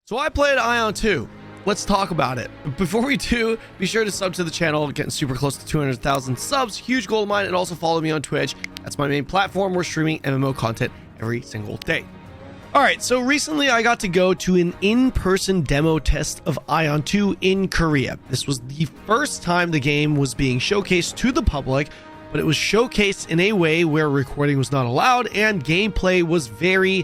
So I played Aion 2. Let's talk about it. Before we do, be sure to sub to the channel. Getting super close to 200,000 subs. Huge goal of mine. And also follow me on Twitch. That's my main platform. We're streaming MMO content every single day. Alright, so recently I got to go to an in-person demo test of Aion 2 in Korea. This was the first time the game was being showcased to the public, but it was showcased in a way where recording was not allowed and gameplay was very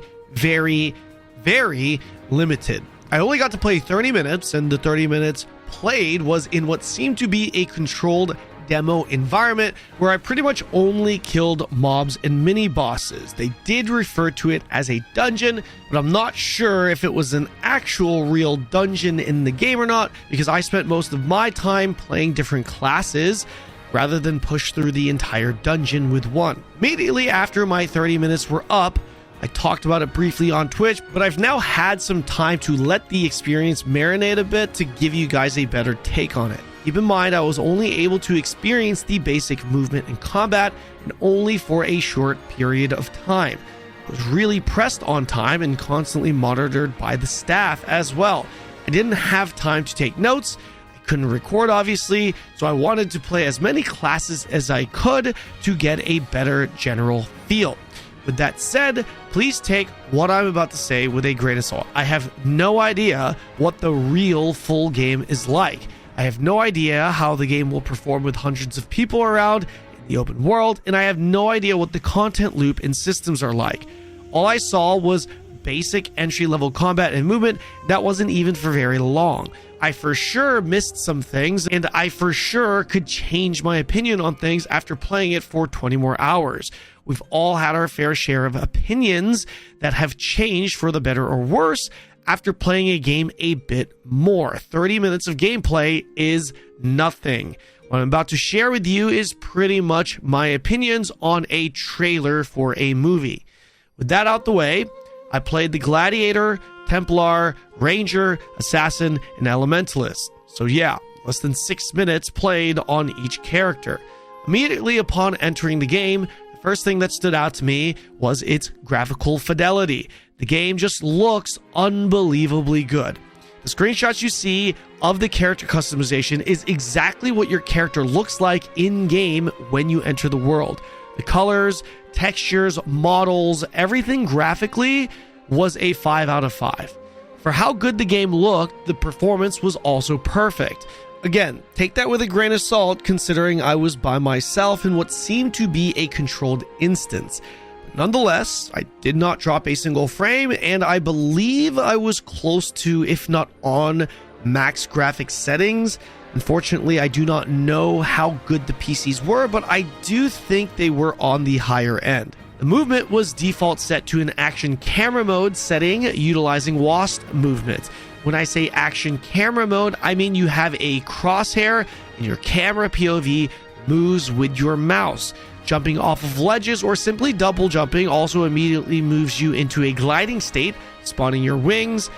limited. I only got to play 30 minutes, and the 30 minutes played was in what seemed to be a controlled demo environment where I pretty much only killed mobs and mini bosses. They did refer to it as a dungeon, but I'm not sure if it was an actual real dungeon in the game or not, because I spent most of my time playing different classes rather than push through the entire dungeon with one. Immediately after my 30 minutes were up, I talked about it briefly on Twitch, but I've now had some time to let the experience marinate a bit to give you guys a better take on it. Keep in mind, I was only able to experience the basic movement and combat, and only for a short period of time. I was really pressed on time and constantly monitored by the staff as well. I didn't have time to take notes. I couldn't record, obviously, so I wanted to play as many classes as I could to get a better general feel. With that said, please take what I'm about to say with a grain of salt. I have no idea what the real full game is like. I have no idea how the game will perform with hundreds of people around in the open world, and I have no idea what the content loop and systems are like. All I saw was basic entry-level combat and movement that wasn't even for very long. I for sure missed some things, and I for sure could change my opinion on things after playing it for 20 more hours. We've all had our fair share of opinions that have changed for the better or worse after playing a game a bit more. 30 minutes of gameplay is nothing. What I'm about to share with you is pretty much my opinions on a trailer for a movie. With that out the way, I played the Gladiator, Templar, Ranger, Assassin, and Elementalist. So yeah, less than 6 minutes played on each character. Immediately upon entering the game, the first thing that stood out to me was its graphical fidelity. The game just looks unbelievably good. The screenshots you see of the character customization is exactly what your character looks like in-game when you enter the world. The colors, textures, models, everything graphically was a 5 out of 5. For how good the game looked, the performance was also perfect. Again, take that with a grain of salt, considering I was by myself in what seemed to be a controlled instance. Nonetheless, I did not drop a single frame, and I believe I was close to, if not on, max graphics settings. Unfortunately, I do not know how good the PCs were, but I do think they were on the higher end. The movement was default set to an action camera mode setting utilizing WASD movement. When I say action camera mode, I mean you have a crosshair and your camera POV moves with your mouse. Jumping off of ledges or simply double jumping also immediately moves you into a gliding state, spawning your wings.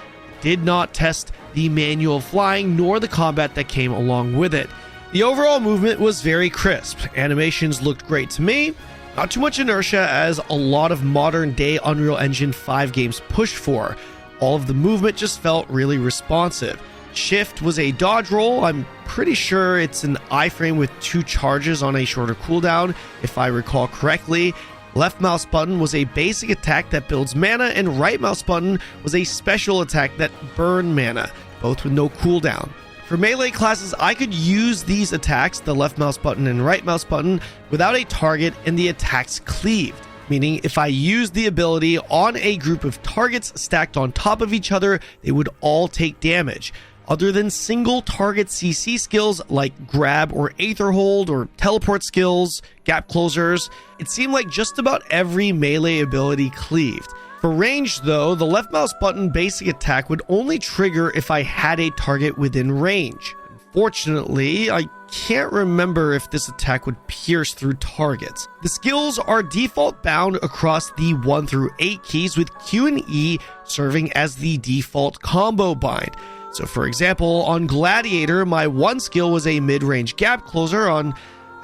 Did not test the manual flying nor the combat that came along with it. The overall movement was very crisp. Animations looked great to me. Not too much inertia as a lot of modern day Unreal Engine 5 games push for. All of the movement just felt really responsive. Shift was a dodge roll. I'm pretty sure it's an iframe with 2 charges on a shorter cooldown, if I recall correctly. Left mouse button was a basic attack that builds mana, and right mouse button was a special attack that burned mana, both with no cooldown. For melee classes, I could use these attacks, the left mouse button and right mouse button, without a target, and the attacks cleaved. Meaning, if I used the ability on a group of targets stacked on top of each other, they would all take damage. Other than single target CC skills like grab or aether hold or teleport skills, gap closers, it seemed like just about every melee ability cleaved. For range though, the left mouse button basic attack would only trigger if I had a target within range. Unfortunately, I can't remember if this attack would pierce through targets. The skills are default bound across the 1 through 8 keys, with Q and E serving as the default combo bind. So for example, on Gladiator, my one skill was a mid-range gap closer. On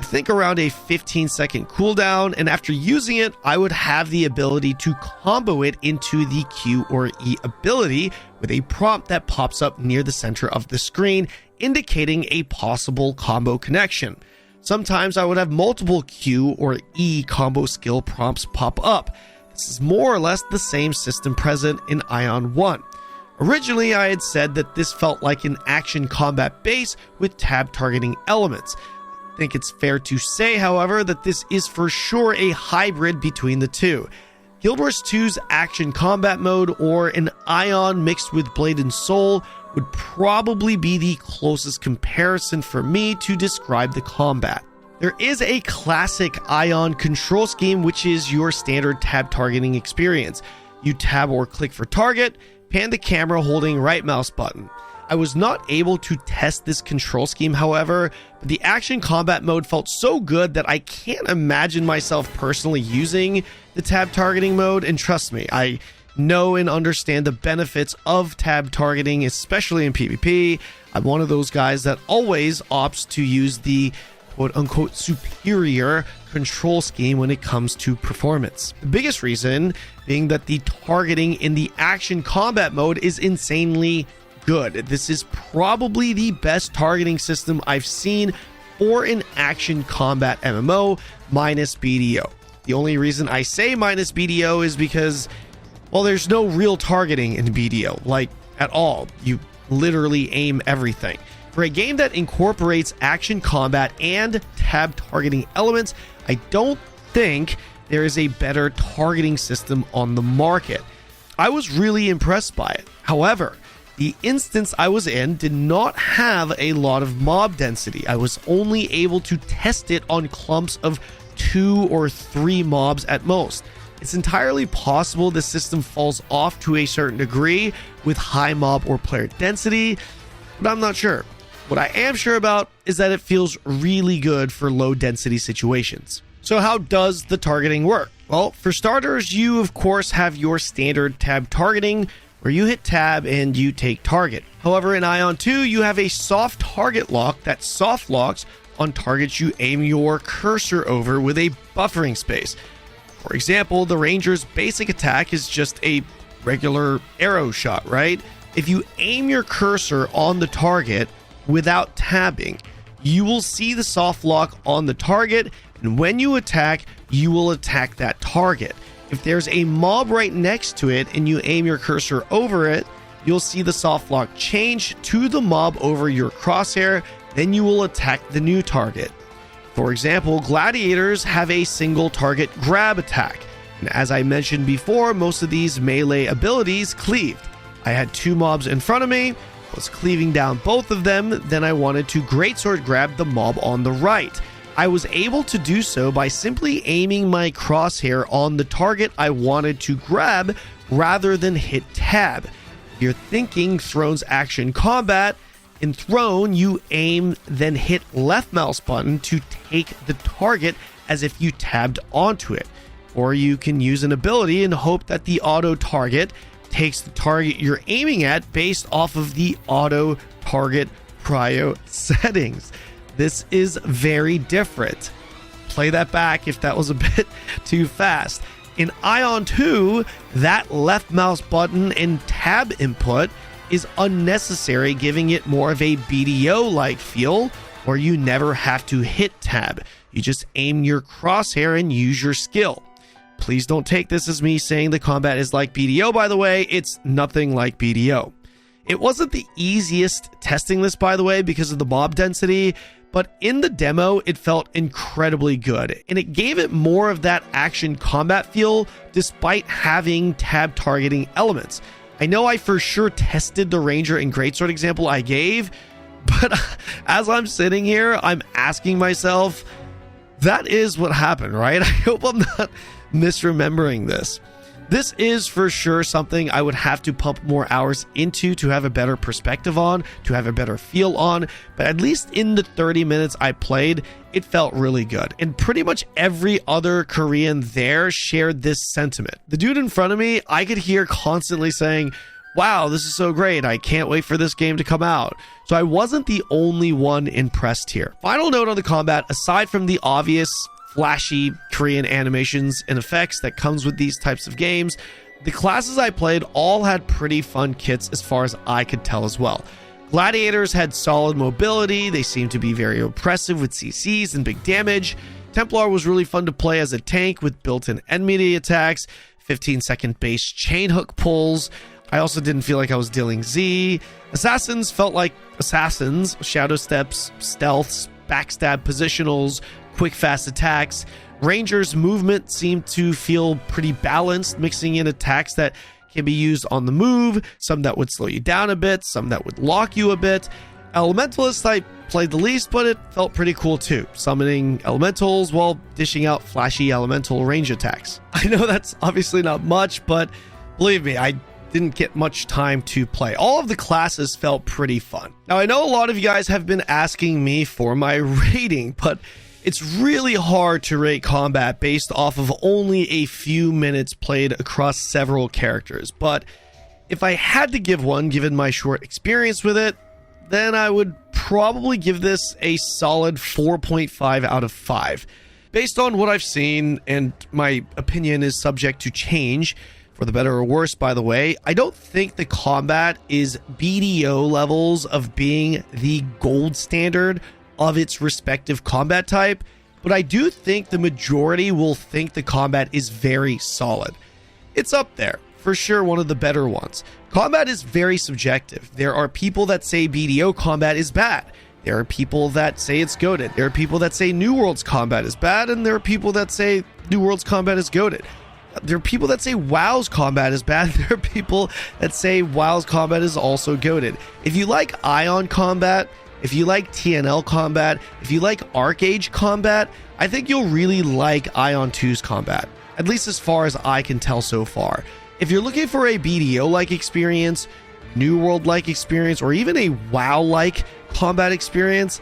I think around a 15-second cooldown, and after using it, I would have the ability to combo it into the Q or E ability with a prompt that pops up near the center of the screen, indicating a possible combo connection. Sometimes I would have multiple Q or E combo skill prompts pop up. This is more or less the same system present in Aion 1. Originally, I had said that this felt like an action combat base with tab targeting elements. I think it's fair to say, however, that this is for sure a hybrid between the two. Guild Wars 2's action combat mode, or an Aion mixed with Blade and Soul, would probably be the closest comparison for me to describe the combat. There is a classic Aion control scheme, which is your standard tab targeting experience. You tab or click for target, pan the camera holding right mouse button. I was not able to test this control scheme, however, but the action combat mode felt so good that I can't imagine myself personally using the tab targeting mode, and trust me, I know and understand the benefits of tab targeting, especially in PvP. I'm one of those guys that always opts to use the quote-unquote superior control scheme when it comes to performance. The biggest reason being that the targeting in the action combat mode is insanely good. This is probably the best targeting system I've seen for an action combat MMO minus BDO. The only reason I say minus BDO is because, well, there's no real targeting in BDO, like at all. You literally aim everything. For a game that incorporates action combat and tab targeting elements, I don't think there is a better targeting system on the market. I was really impressed by it. However, the instance I was in did not have a lot of mob density. I was only able to test it on clumps of 2 or 3 mobs at most. It's entirely possible the system falls off to a certain degree with high mob or player density, but I'm not sure. What I am sure about is that it feels really good for low density situations. So how does the targeting work? Well, for starters, you of course have your standard tab targeting where you hit tab and you take target. However, in Aion 2, you have a soft target lock that soft locks on targets you aim your cursor over with a buffering space. For example, the Ranger's basic attack is just a regular arrow shot, right? If you aim your cursor on the target without tabbing, you will see the soft lock on the target, and when you attack, you will attack that target. If there's a mob right next to it and you aim your cursor over it, you'll see the soft lock change to the mob over your crosshair, then you will attack the new target. For example, gladiators have a single target grab attack, and as I mentioned before, most of these melee abilities cleaved. I had 2 mobs in front of me, was cleaving down both of them, then I wanted to greatsword grab the mob on the right. I was able to do so by simply aiming my crosshair on the target I wanted to grab rather than hit tab. If you're thinking Throne's action combat, in Throne you aim then hit left mouse button to take the target as if you tabbed onto it. Or you can use an ability and hope that the auto target takes the target you're aiming at based off of the auto target prio settings. This is very different. Play that back if that was a bit too fast. In Aion 2, that left mouse button and tab input is unnecessary, giving it more of a BDO-like feel, where you never have to hit tab. You just aim your crosshair and use your skill. Please don't take this as me saying the combat is like BDO, by the way. It's nothing like BDO. It wasn't the easiest testing this, by the way, because of the mob density, but in the demo, it felt incredibly good, and it gave it more of that action combat feel despite having tab targeting elements. I know I for sure tested the Ranger and Greatsword example I gave, but as I'm sitting here, I'm asking myself, that is what happened, right? I hope I'm not misremembering this. This is for sure something I would have to pump more hours into to have a better perspective on, to have a better feel on, but at least in the 30 minutes I played, it felt really good. And pretty much every other Korean there shared this sentiment. The dude in front of me, I could hear constantly saying, wow, this is so great. I can't wait for this game to come out. So I wasn't the only one impressed here. Final note on the combat, aside from the obvious flashy Korean animations and effects that comes with these types of games, the classes I played all had pretty fun kits as far as I could tell as well. Gladiators had solid mobility, they seemed to be very oppressive with CCs and big damage. Templar was really fun to play as a tank with built-in enmity attacks, 15-second base chain hook pulls. I also didn't feel like I was dealing Z. Assassins felt like assassins, shadow steps, stealths, backstab positionals, quick fast attacks. Rangers' movement seemed to feel pretty balanced, mixing in attacks that can be used on the move, some that would slow you down a bit, some that would lock you a bit. Elementalists I played the least, but it felt pretty cool too, summoning elementals while dishing out flashy elemental range attacks. I know that's obviously not much, but believe me, I didn't get much time to play. All of the classes felt pretty fun. Now, I know a lot of you guys have been asking me for my rating, but it's really hard to rate combat based off of only a few minutes played across several characters. But if I had to give one, given my short experience with it, then I would probably give this a solid 4.5 out of 5. Based on what I've seen, and my opinion is subject to change, for the better or worse, by the way, I don't think the combat is BDO levels of being the gold standard of its respective combat type, but I do think the majority will think the combat is very solid. It's up there, for sure, one of the better ones. Combat is very subjective. There are people that say BDO combat is bad. There are people that say it's goated. There are people that say New World's combat is bad, and there are people that say New World's combat is goated. There are people that say WoW's combat is bad. There are people that say WoW's combat is also goated. If you like Aion combat, if you like TNL combat, if you like Arcage combat, I think you'll really like Aion 2's combat, at least as far as I can tell so far. If you're looking for a BDO-like experience, New World-like experience, or even a WoW-like combat experience,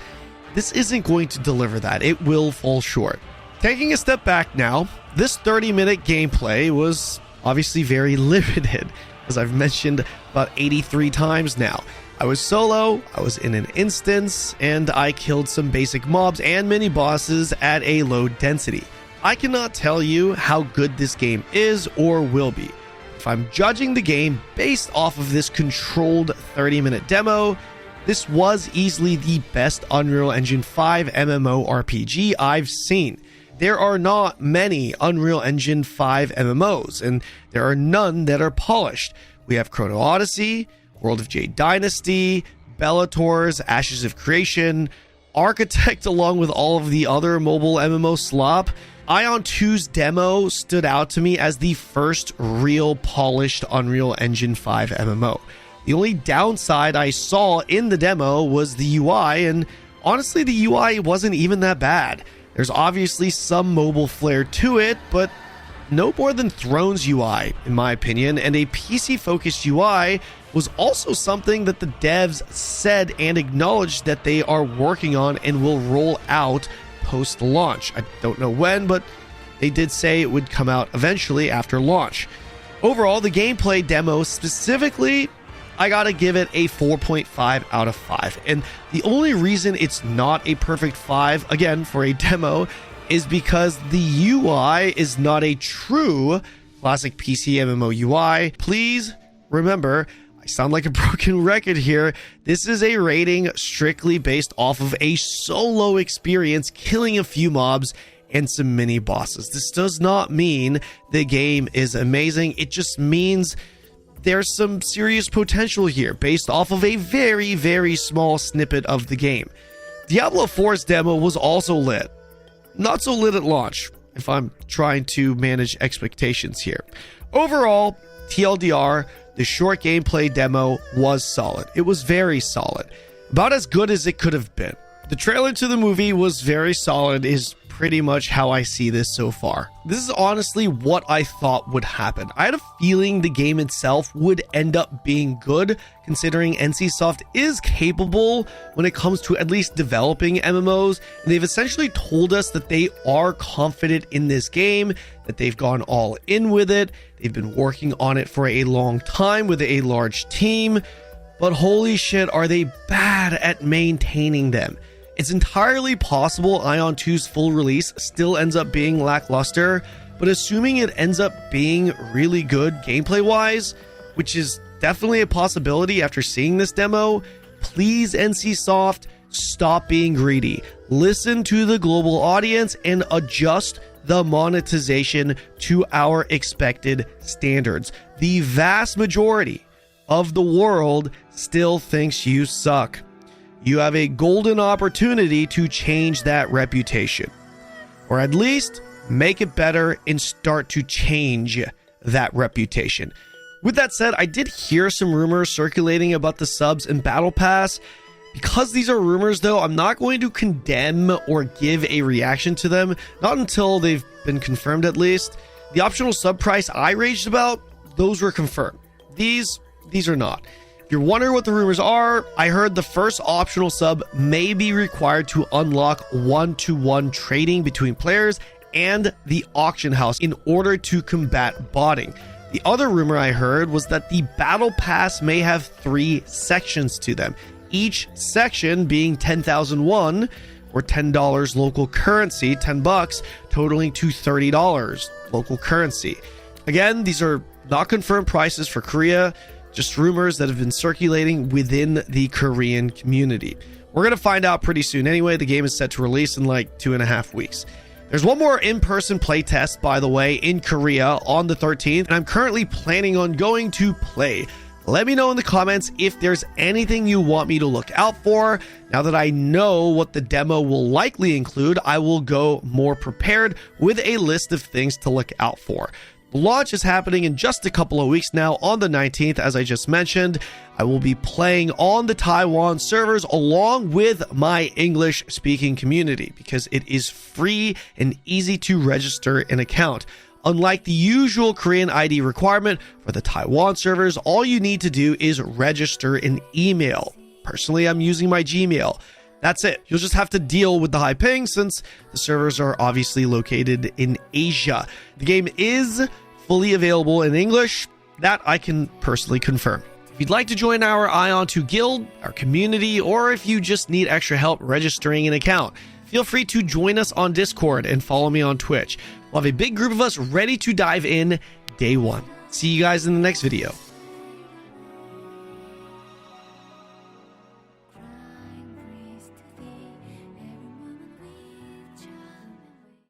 this isn't going to deliver that. It will fall short. Taking a step back now, this 30-minute gameplay was obviously very limited, as I've mentioned about 83 times now. I was solo, I was in an instance, and I killed some basic mobs and mini bosses at a low density. I cannot tell you how good this game is or will be. If I'm judging the game based off of this controlled 30-minute demo, this was easily the best Unreal Engine 5 MMORPG I've seen. There are not many Unreal Engine 5 MMOs, and there are none that are polished. We have Chrono Odyssey, World of Jade Dynasty, Bellator's Ashes of Creation, Architect, along with all of the other mobile MMO slop. Aion 2's demo stood out to me as the first real polished Unreal Engine 5 MMO. The only downside I saw in the demo was the UI, and honestly, the UI wasn't even that bad. There's obviously some mobile flair to it, but no more than Thrones UI, in my opinion, and a PC-focused UI was also something that the devs said and acknowledged that they are working on and will roll out post-launch. I don't know when, but they did say it would come out eventually after launch. Overall, the gameplay demo specifically, I gotta give it a 4.5 out of 5. And the only reason it's not a perfect 5, again, for a demo, is because the UI is not a true classic PC MMO UI. Please remember, I sound like a broken record here. This is a rating strictly based off of a solo experience, killing a few mobs and some mini bosses. This does not mean the game is amazing. It just means there's some serious potential here based off of a very, very small snippet of the game. Diablo 4's demo was also lit. Not so lit at launch, if I'm trying to manage expectations here. Overall, TLDR, the short gameplay demo was solid. It was very solid. About as good as it could have been. The trailer to the movie was very solid, is pretty much how I see this so far. This is honestly what I thought would happen. I had a feeling the game itself would end up being good, considering NCSoft is capable when it comes to at least developing MMOs, and they've essentially told us that they are confident in this game, that they've gone all in with it, they've been working on it for a long time with a large team, but holy shit, are they bad at maintaining them. It's entirely possible Aion 2's full release still ends up being lackluster, but assuming it ends up being really good gameplay-wise, which is definitely a possibility after seeing this demo, please NCSoft, stop being greedy. Listen to the global audience and adjust the monetization to our expected standards. The vast majority of the world still thinks you suck. You have a golden opportunity to change that reputation, or at least make it better and start to change that reputation. With that said, I did hear some rumors circulating about the subs and Battle Pass. Because these are rumors though, I'm not going to condemn or give a reaction to them, not until they've been confirmed at least. The optional sub price I raged about, those were confirmed. These are not. If you're wondering what the rumors are, I heard the first optional sub may be required to unlock one-to-one trading between players and the auction house in order to combat botting. The other rumor I heard was that the Battle Pass may have 3 sections to them, each section being 10,000 won, or $10 local currency, 10 bucks, totaling to $30 local currency. Again, these are not confirmed prices for Korea, just rumors that have been circulating within the Korean community. We're going to find out pretty soon anyway. The game is set to release in like 2.5 weeks. There's one more in-person playtest, by the way, in Korea on the 13th, and I'm currently planning on going to play. Let me know in the comments if there's anything you want me to look out for. Now that I know what the demo will likely include, I will go more prepared with a list of things to look out for. The launch is happening in just a couple of weeks now on the 19th, as I just mentioned. I will be playing on the Taiwan servers along with my English-speaking community because it is free and easy to register an account. Unlike the usual Korean ID requirement for the Taiwan servers, all you need to do is register an email. Personally, I'm using my Gmail. That's it. You'll just have to deal with the high ping since the servers are obviously located in Asia. The game is fully available in English. That I can personally confirm. If you'd like to join our Aion 2 guild, our community, or if you just need extra help registering an account, feel free to join us on Discord and follow me on Twitch. We'll have a big group of us ready to dive in day one. See you guys in the next video.